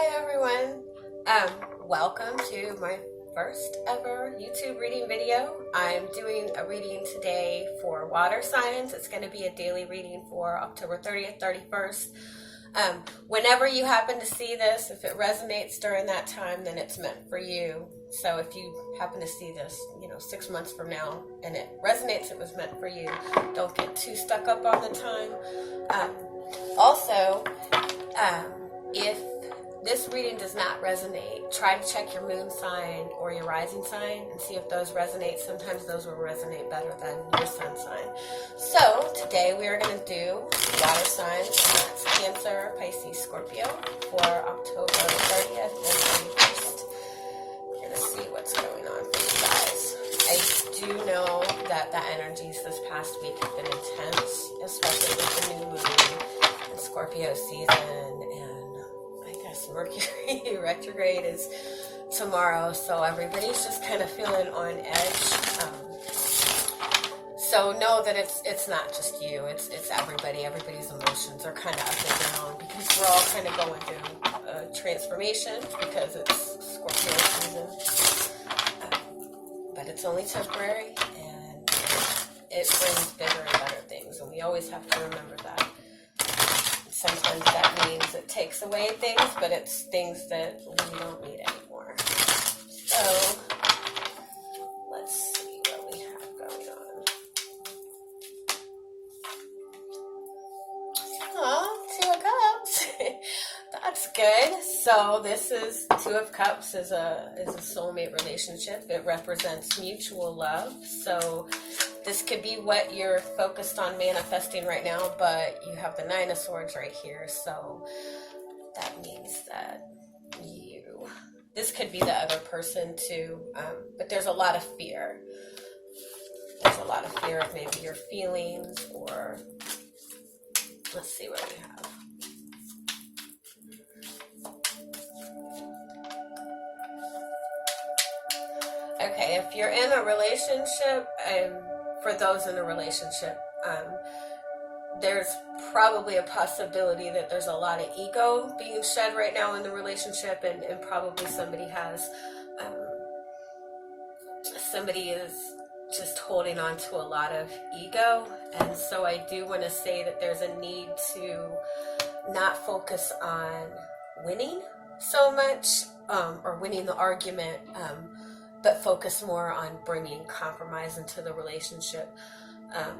Hi everyone. Welcome to my first ever YouTube reading video. I'm doing a reading today for water signs. It's going to be a daily reading for October 30th, 31st. Whenever you happen to see this, if it resonates during that time, then it's meant for you. So if you happen to see this, 6 months from now, and it resonates, it was meant for you. Don't get too stuck up on the time. Also, if this reading does not resonate, try to check your moon sign or your rising sign and see if those resonate. Sometimes those will resonate better than your sun sign. So today we are going to do water signs, and that's Cancer, Pisces, Scorpio for October 30th and 31st. We're going to see what's going on for you guys. I do know that the energies this past week have been intense, especially with the new moon and Scorpio season, and Mercury retrograde is tomorrow, so everybody's just kind of feeling on edge. So know that it's not just you, it's everybody. Everybody's emotions are kind of up and down because we're all kind of going through a transformation because it's Scorpio season. But it's only temporary, and it brings bigger and better things, and we always have to remember that. Sometimes that means it takes away things, but it's things that we don't need anymore. So, let's see what we have going on. Oh, Two of Cups. That's good. So this is Two of Cups is a soulmate relationship. It represents mutual love. So this could be what you're focused on manifesting right now, but you have the Nine of Swords right here, so that means that this could be the other person too, but there's a lot of fear. There's a lot of fear of maybe your feelings, or let's see what we have. Okay, if you're in a relationship, for those in a relationship, there's probably a possibility that there's a lot of ego being shed right now in the relationship, and probably somebody is just holding on to a lot of ego. And so I do want to say that there's a need to not focus on winning so much, or winning the argument, but focus more on bringing compromise into the relationship. I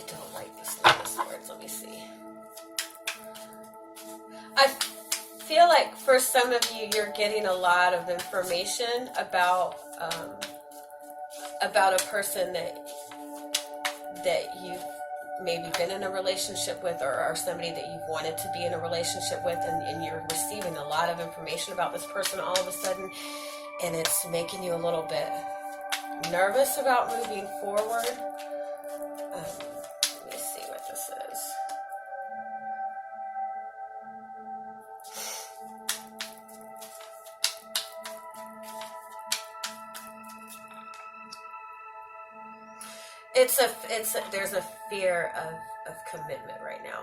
don't like this Nine of Swords. Let me see. I feel like for some of you, you're getting a lot of information about a person that you've maybe been in a relationship with, or somebody that you've wanted to be in a relationship with, and you're receiving a lot of information about this person all of a sudden, and it's making you a little bit nervous about moving forward. Let me see what this is. There's a fear of commitment right now,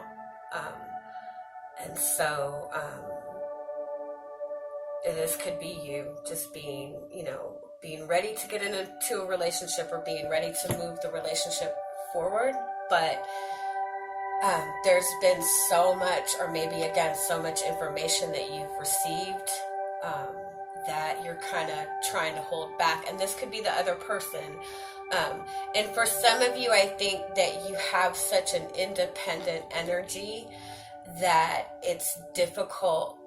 and so this could be you just being ready to get into a relationship, or being ready to move the relationship forward, but there's been so much, or maybe again so much information that you've received, that you're kind of trying to hold back, and this could be the other person. And for some of you, I think that you have such an independent energy that it's difficult.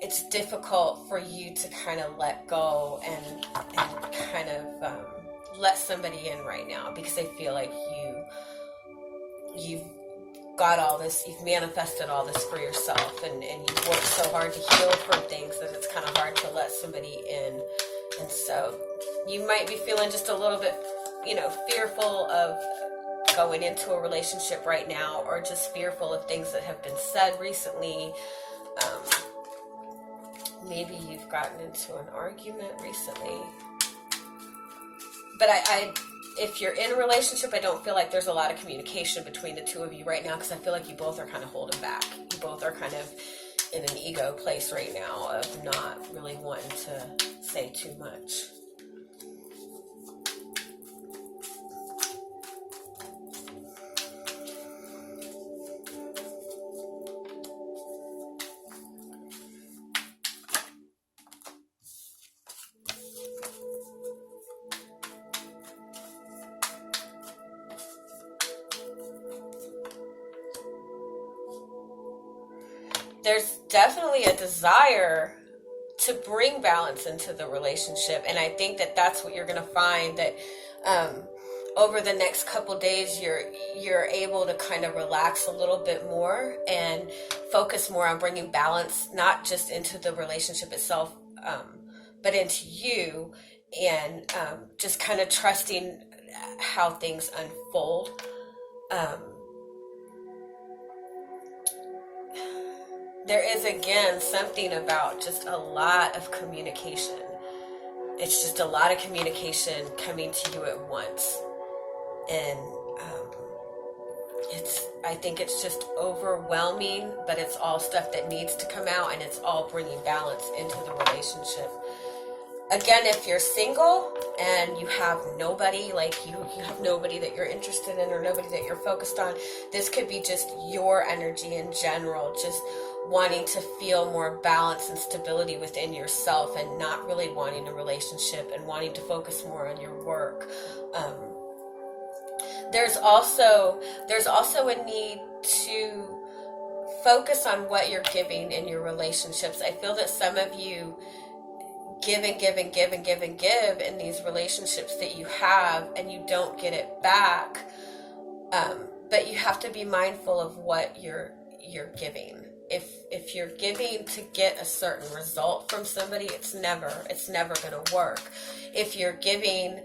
It's difficult for you to kind of let go and kind of let somebody in right now, because I feel like you've got all this, you've manifested all this for yourself, and you've worked so hard to heal from things that it's kind of hard to let somebody in. And so you might be feeling just a little bit, fearful of going into a relationship right now, or just fearful of things that have been said recently. Maybe you've gotten into an argument recently. But I if you're in a relationship, I don't feel like there's a lot of communication between the two of you right now, because I feel like you both are kind of holding back. You both are kind of in an ego place right now of not really wanting to say too much. There's definitely a desire to bring balance into the relationship, and I think that that's what you're going to find, that over the next couple days you're able to kind of relax a little bit more and focus more on bringing balance, not just into the relationship itself, but into you, and just kind of trusting how things unfold. There is, again, something about just a lot of communication. It's just a lot of communication coming to you at once. And I think it's just overwhelming, but it's all stuff that needs to come out, and it's all bringing balance into the relationship. Again, if you're single and you have nobody, like you have nobody that you're interested in or nobody that you're focused on, this could be just your energy in general, just wanting to feel more balance and stability within yourself and not really wanting a relationship and wanting to focus more on your work. There's also a need to focus on what you're giving in your relationships. I feel that some of you give and give and give and give and give in these relationships that you have, and you don't get it back. But you have to be mindful of what you're giving. If you're giving to get a certain result from somebody, it's never going to work. If you're giving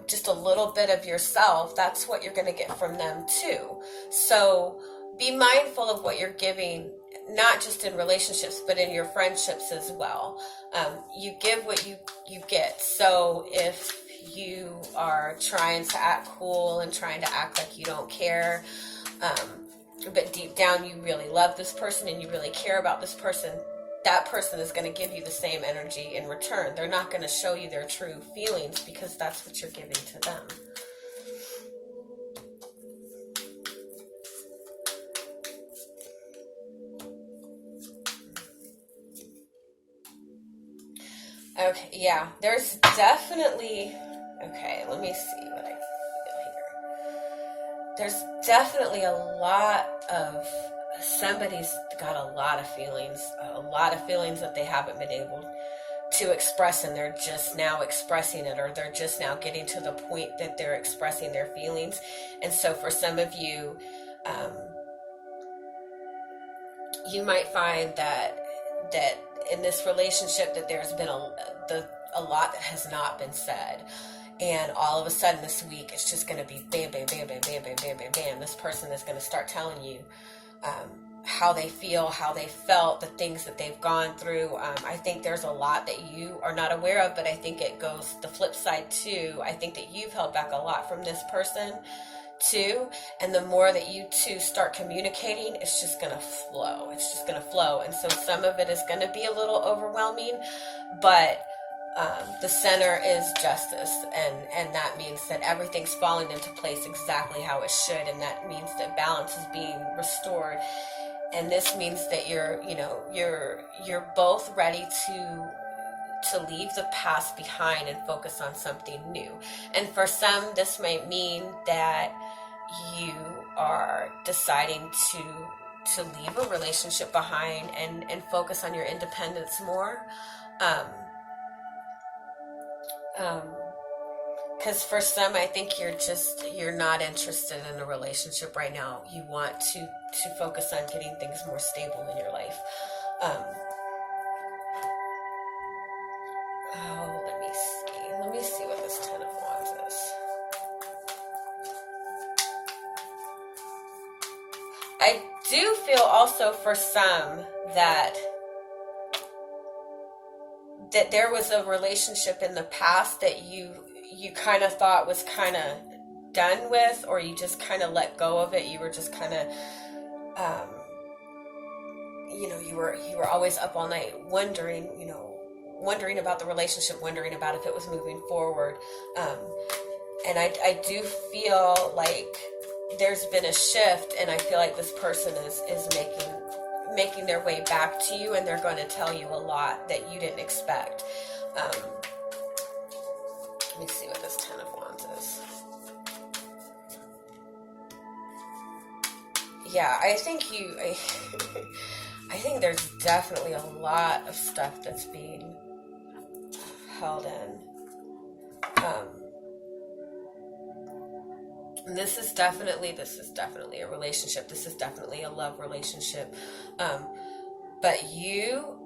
just a little bit of yourself, that's what you're going to get from them too. So be mindful of what you're giving, not just in relationships, but in your friendships as well. You give what you get. So if you are trying to act cool and trying to act like you don't care, but deep down you really love this person and you really care about this person, that person is going to give you the same energy in return. They're not going to show you their true feelings because that's what you're giving to them. Okay, yeah, there's definitely, okay, let me see what I feel here. There's definitely a lot of, somebody's got a lot of feelings that they haven't been able to express, and they're just now expressing it, or they're just now getting to the point that they're expressing their feelings. And so for some of you, you might find that in this relationship that there's been a lot that has not been said, and all of a sudden this week it's just going to be bam, bam, bam, bam, bam, bam, bam, bam, bam. This person is going to start telling you how they feel, how they felt, the things that they've gone through. I think there's a lot that you are not aware of, but I think it goes the flip side too. I think that you've held back a lot from this person too, and the more that you two start communicating, it's just going to flow. It's just going to flow. And so some of it is going to be a little overwhelming, but the center is justice, and that means that everything's falling into place exactly how it should, and that means that balance is being restored. And this means that you're both ready to leave the past behind and focus on something new. And for some, this might mean that you are deciding to leave a relationship behind and focus on your independence more. Because for some, I think you're not interested in a relationship right now. You want to focus on getting things more stable in your life. Let me see what this Ten of Wands is. I do feel also for some that there was a relationship in the past that you you kind of thought was kind of done with, or you just kind of let go of it. You were just kind of, you were always up all night wondering about the relationship, wondering about if it was moving forward. And I do feel like there's been a shift, and I feel like this person is making their way back to you, and they're going to tell you a lot that you didn't expect. Let me see what this Ten of Wands is. Yeah, I think I think there's definitely a lot of stuff that's being held in. And this is definitely a relationship. This is definitely a love relationship. But you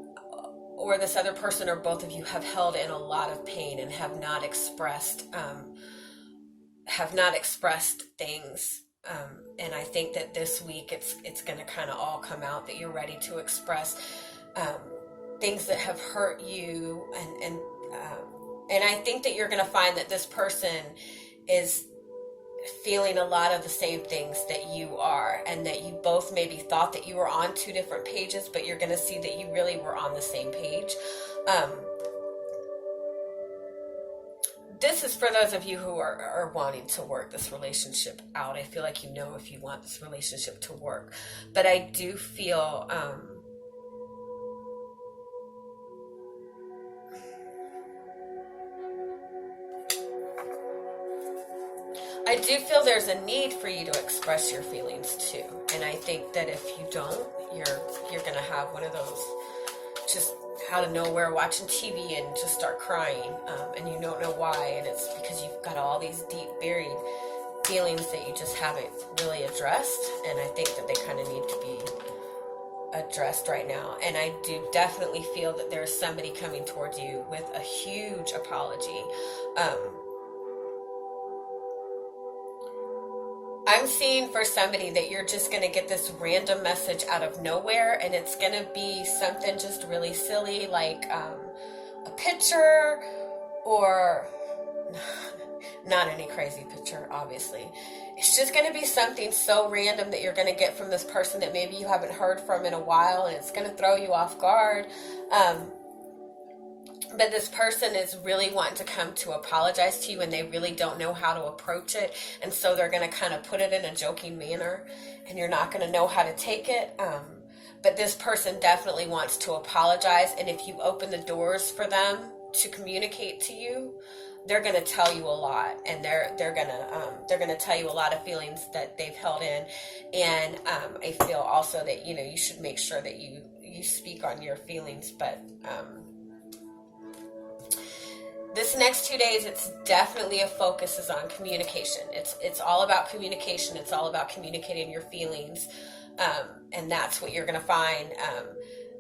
or this other person, or both of you, have held in a lot of pain and have not expressed things. And I think that this week it's going to kind of all come out, that you're ready to express things that have hurt you, and I think that you're going to find that this person is feeling a lot of the same things that you are, and that you both maybe thought that you were on two different pages, but you're going to see that you really were on the same page. This is for those of you who are wanting to work this relationship out. I feel like you know if you want this relationship to work. But I do feel there's a need for you to express your feelings too. And I think that if you don't, you're going to have one of those just out of nowhere watching TV and just start crying, and you don't know why, and it's because you've got all these deep buried feelings that you just haven't really addressed, and I think that they kind of need to be addressed right now. And I do definitely feel that there's somebody coming towards you with a huge apology. I'm seeing for somebody that you're just going to get this random message out of nowhere, and it's going to be something just really silly, like a picture, or not any crazy picture, obviously. It's just going to be something so random that you're going to get from this person that maybe you haven't heard from in a while, and it's going to throw you off guard. But this person is really wanting to come to apologize to you, and they really don't know how to approach it. And so they're going to kind of put it in a joking manner, and you're not going to know how to take it. But this person definitely wants to apologize. And if you open the doors for them to communicate to you, they're going to tell you a lot, and they're going to tell you a lot of feelings that they've held in. And I feel also that, you should make sure that you speak on your feelings. But this next 2 days, it's definitely a focus is on communication. It's all about communication. It's all about communicating your feelings. And that's what you're going to find,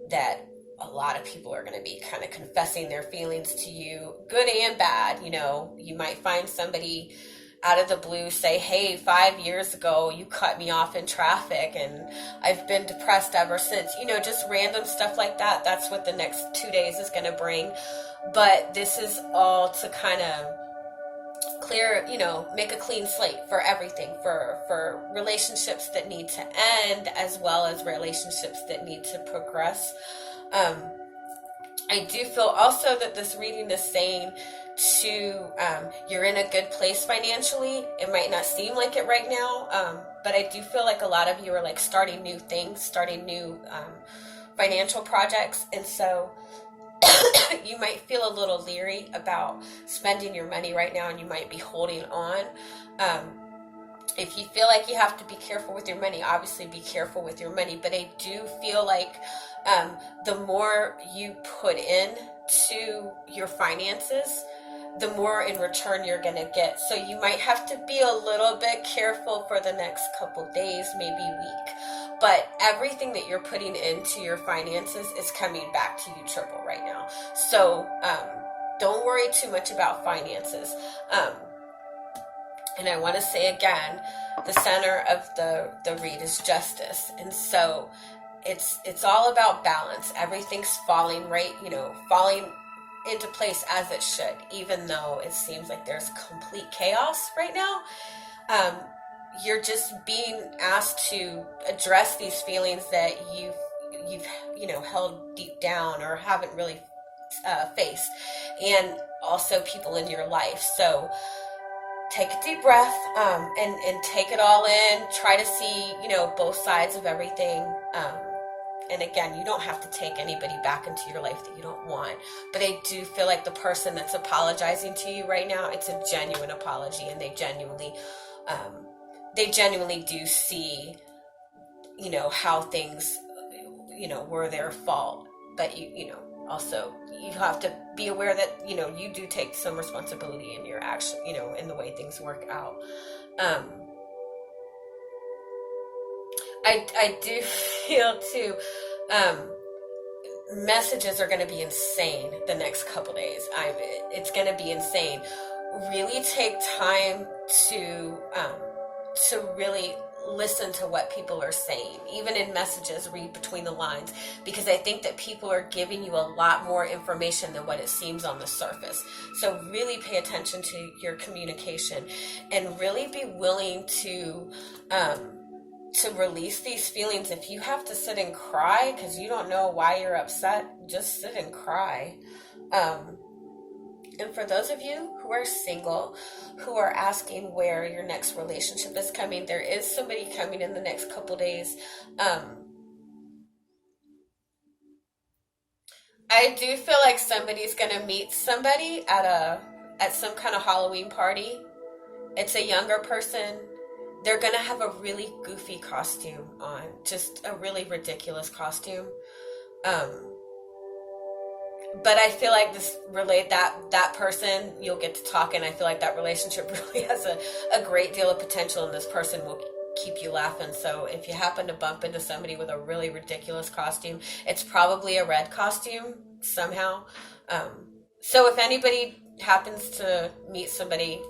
that a lot of people are going to be kind of confessing their feelings to you, good and bad. You might find somebody out of the blue say, hey, 5 years ago, you cut me off in traffic and I've been depressed ever since. Just random stuff like that. That's what the next 2 days is going to bring. But this is all to kind of clear, make a clean slate for everything, for relationships that need to end, as well as relationships that need to progress. I do feel also that this reading is saying you're in a good place financially. It might not seem like it right now, but I do feel like a lot of you are like starting new things, starting new financial projects. And so you might feel a little leery about spending your money right now, and you might be holding on. If you feel like you have to be careful with your money, obviously be careful with your money. But I do feel like the more you put in to your finances, the more in return you're going to get. So you might have to be a little bit careful for the next couple days, maybe week. But everything that you're putting into your finances is coming back to you triple right now. So don't worry too much about finances. And I want to say again, the center of the read is justice. And so it's all about balance. Everything's falling right, falling into place as it should, even though it seems like there's complete chaos right now. Um, you're just being asked to address these feelings that you've held deep down or haven't really faced, and also people in your life. So take a deep breath, and take it all in. Try to see both sides of everything. And again, you don't have to take anybody back into your life that you don't want. But I do feel like the person that's apologizing to you right now, it's a genuine apology, and they genuinely do see, how things, were their fault. But also you have to be aware that, you do take some responsibility in your action, in the way things work out. I do feel too, messages are going to be insane the next couple days. It's going to be insane. Really take time to really listen to what people are saying. Even in messages, read between the lines, because I think that people are giving you a lot more information than what it seems on the surface. So really pay attention to your communication, and really be willing to release these feelings. If you have to sit and cry because you don't know why you're upset, just sit and cry. And for those of you who are single, who are asking where your next relationship is coming, there is somebody coming in the next couple days. I do feel like somebody's gonna meet somebody at some kind of Halloween party. It's a younger person. They're gonna have a really goofy costume on, just a really ridiculous costume. But I feel like that person, you'll get to talk, and I feel like that relationship really has a great deal of potential, and this person will keep you laughing. So if you happen to bump into somebody with a really ridiculous costume, it's probably a red costume somehow. So if anybody happens to meet somebody,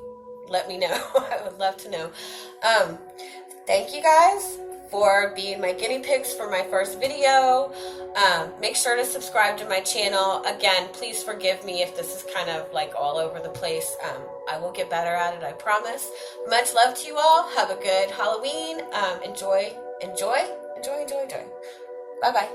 let me know. I would love to know. Thank you guys for being my guinea pigs for my first video. Make sure to subscribe to my channel. Again, please forgive me if this is kind of like all over the place. I will get better at it, I promise. Much love to you all. Have a good Halloween. Enjoy. Bye-bye.